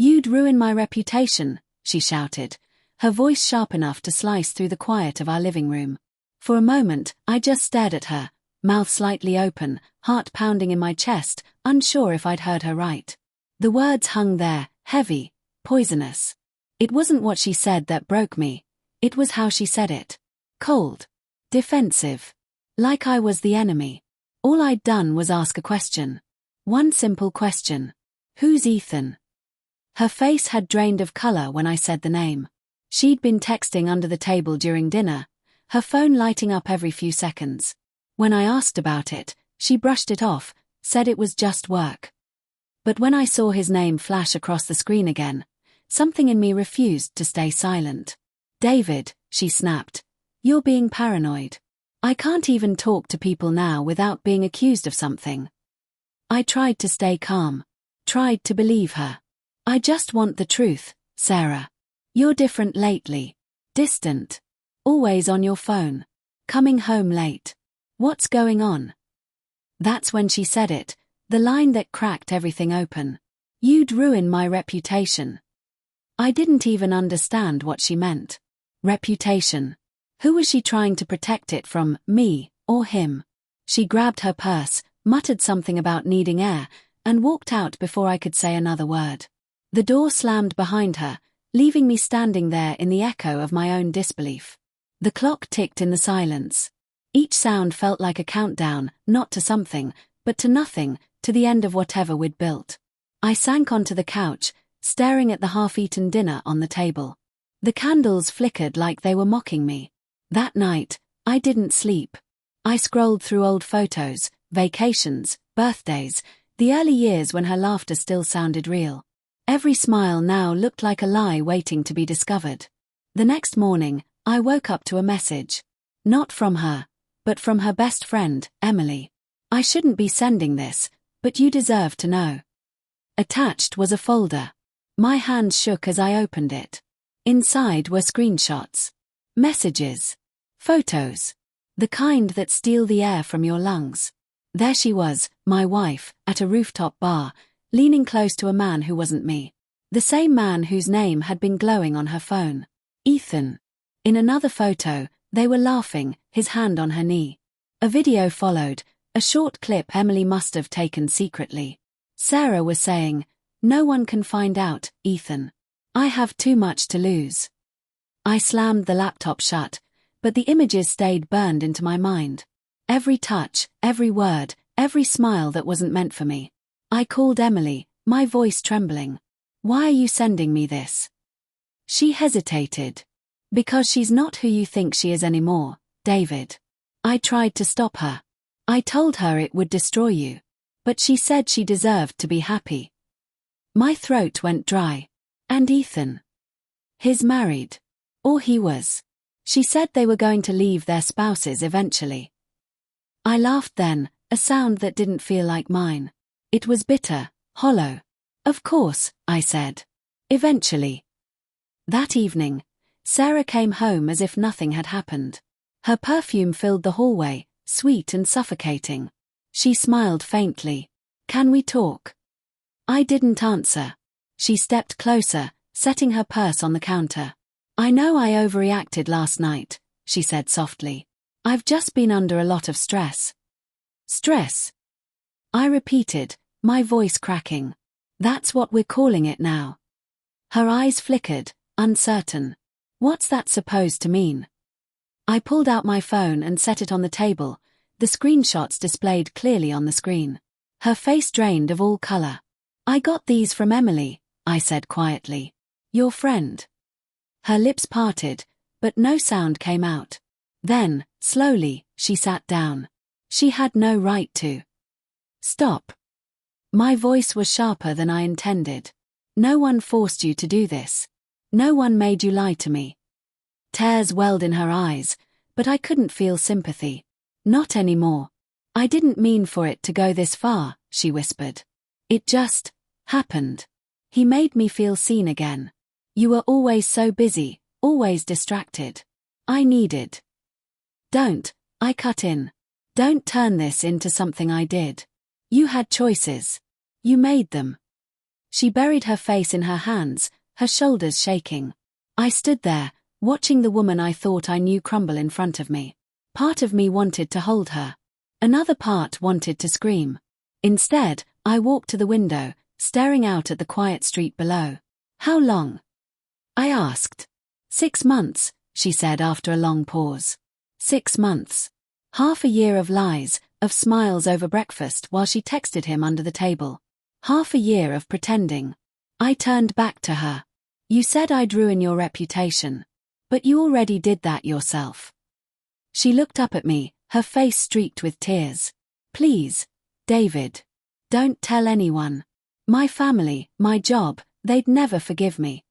"You'd ruin my reputation," she shouted, her voice sharp enough to slice through the quiet of our living room. For a moment, I just stared at her, mouth slightly open, heart pounding in my chest, unsure if I'd heard her right. The words hung there, heavy, poisonous. It wasn't what she said that broke me. It was how she said it. Cold. Defensive. Like I was the enemy. All I'd done was ask a question. One simple question. Who's Ethan? Her face had drained of color when I said the name. She'd been texting under the table during dinner, her phone lighting up every few seconds. When I asked about it, she brushed it off, said it was just work. But when I saw his name flash across the screen again, something in me refused to stay silent. "David," she snapped, "you're being paranoid. I can't even talk to people now without being accused of something." I tried to stay calm. Tried to believe her. "I just want the truth, Sarah. You're different lately. Distant. Always on your phone. Coming home late. What's going on?" That's when she said it, the line that cracked everything open. "You'd ruin my reputation." I didn't even understand what she meant. Reputation. Who was she trying to protect it from, me, or him? She grabbed her purse, muttered something about needing air, and walked out before I could say another word. The door slammed behind her, leaving me standing there in the echo of my own disbelief. The clock ticked in the silence. Each sound felt like a countdown, not to something, but to nothing, to the end of whatever we'd built. I sank onto the couch, staring at the half-eaten dinner on the table. The candles flickered like they were mocking me. That night, I didn't sleep. I scrolled through old photos, vacations, birthdays, the early years when her laughter still sounded real. Every smile now looked like a lie waiting to be discovered. The next morning, I woke up to a message. Not from her, but from her best friend, Emily. "I shouldn't be sending this, but you deserve to know." Attached was a folder. My hands shook as I opened it. Inside were screenshots. Messages. Photos. The kind that steal the air from your lungs. There she was, my wife, at a rooftop bar, leaning close to a man who wasn't me. The same man whose name had been glowing on her phone. Ethan. In another photo, they were laughing, his hand on her knee. A video followed, a short clip Emily must have taken secretly. Sarah was saying, "No one can find out, Ethan. I have too much to lose." I slammed the laptop shut, but the images stayed burned into my mind. Every touch, every word, every smile that wasn't meant for me. I called Emily, my voice trembling. "Why are you sending me this?" She hesitated. "Because she's not who you think she is anymore, David." I tried to stop her. I told her it would destroy you. But she said she deserved to be happy. My throat went dry. And Ethan? He's married. Or he was. She said they were going to leave their spouses eventually. I laughed then, a sound that didn't feel like mine. It was bitter, hollow. "Of course," I said. "Eventually." That evening, Sarah came home as if nothing had happened. Her perfume filled the hallway, sweet and suffocating. She smiled faintly. "Can we talk?" I didn't answer. She stepped closer, setting her purse on the counter. "I know I overreacted last night," she said softly. "I've just been under a lot of stress." "Stress?" I repeated, my voice cracking. "That's what we're calling it now." Her eyes flickered, uncertain. "What's that supposed to mean?" I pulled out my phone and set it on the table, the screenshots displayed clearly on the screen. Her face drained of all color. "I got these from Emily," I said quietly. "Your friend." Her lips parted, but no sound came out. Then, slowly, she sat down. She had no right to. "Stop." My voice was sharper than I intended. "No one forced you to do this. No one made you lie to me." Tears welled in her eyes, but I couldn't feel sympathy. "Not anymore. I didn't mean for it to go this far," she whispered. "It just happened. He made me feel seen again. You were always so busy, always distracted. I needed." "Don't," I cut in. "Don't turn this into something I did. You had choices. You made them." She buried her face in her hands, her shoulders shaking. I stood there, watching the woman I thought I knew crumble in front of me. Part of me wanted to hold her. Another part wanted to scream. Instead, I walked to the window, staring out at the quiet street below. How long? I asked. 6 months, she said after a long pause. 6 months. Half a year of lies, of smiles over breakfast while she texted him under the table. Half a year of pretending. I turned back to her. You said I'd ruin your reputation. But you already did that yourself. She looked up at me, her face streaked with tears. Please, David. Don't tell anyone. My family, my job, they'd never forgive me.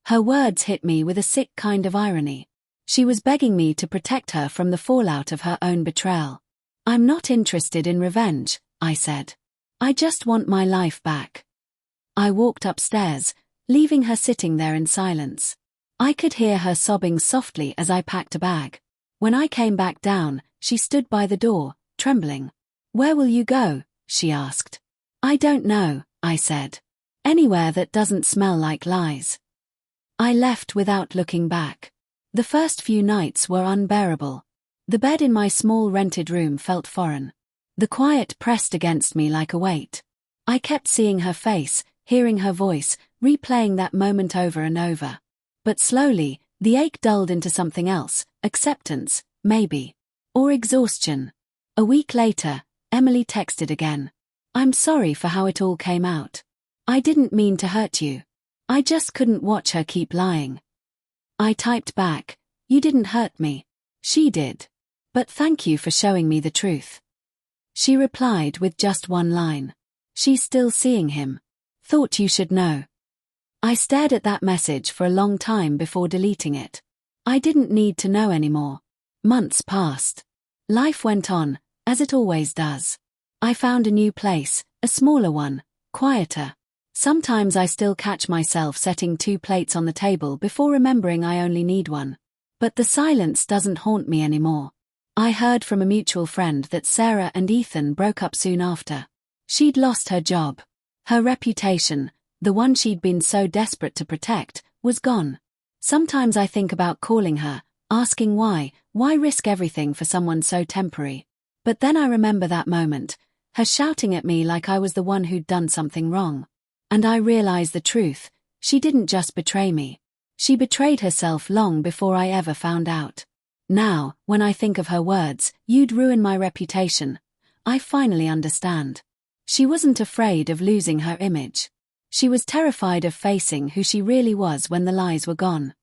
Her words hit me with a sick kind of irony. She was begging me to protect her from the fallout of her own betrayal. I'm not interested in revenge, I said. I just want my life back. I walked upstairs, leaving her sitting there in silence. I could hear her sobbing softly as I packed a bag. When I came back down, she stood by the door, trembling. Where will you go? She asked. I don't know, I said. Anywhere that doesn't smell like lies. I left without looking back. The first few nights were unbearable. The bed in my small rented room felt foreign. The quiet pressed against me like a weight. I kept seeing her face, hearing her voice, replaying that moment over and over. But slowly, the ache dulled into something else, acceptance, maybe. Or exhaustion. A week later, Emily texted again. I'm sorry for how it all came out. I didn't mean to hurt you. I just couldn't watch her keep lying. I typed back, you didn't hurt me. She did. But thank you for showing me the truth. She replied with just one line. She's still seeing him. Thought you should know. I stared at that message for a long time before deleting it. I didn't need to know anymore. Months passed. Life went on, as it always does. I found a new place, a smaller one, quieter. Sometimes I still catch myself setting 2 plates on the table before remembering I only need one. But the silence doesn't haunt me anymore. I heard from a mutual friend that Sarah and Ethan broke up soon after. She'd lost her job. Her reputation, the one she'd been so desperate to protect, was gone. Sometimes I think about calling her, asking why risk everything for someone so temporary? But then I remember that moment, her shouting at me like I was the one who'd done something wrong. And I realize the truth, she didn't just betray me. She betrayed herself long before I ever found out. Now, when I think of her words, you'd ruin my reputation, I finally understand. She wasn't afraid of losing her image. She was terrified of facing who she really was when the lies were gone.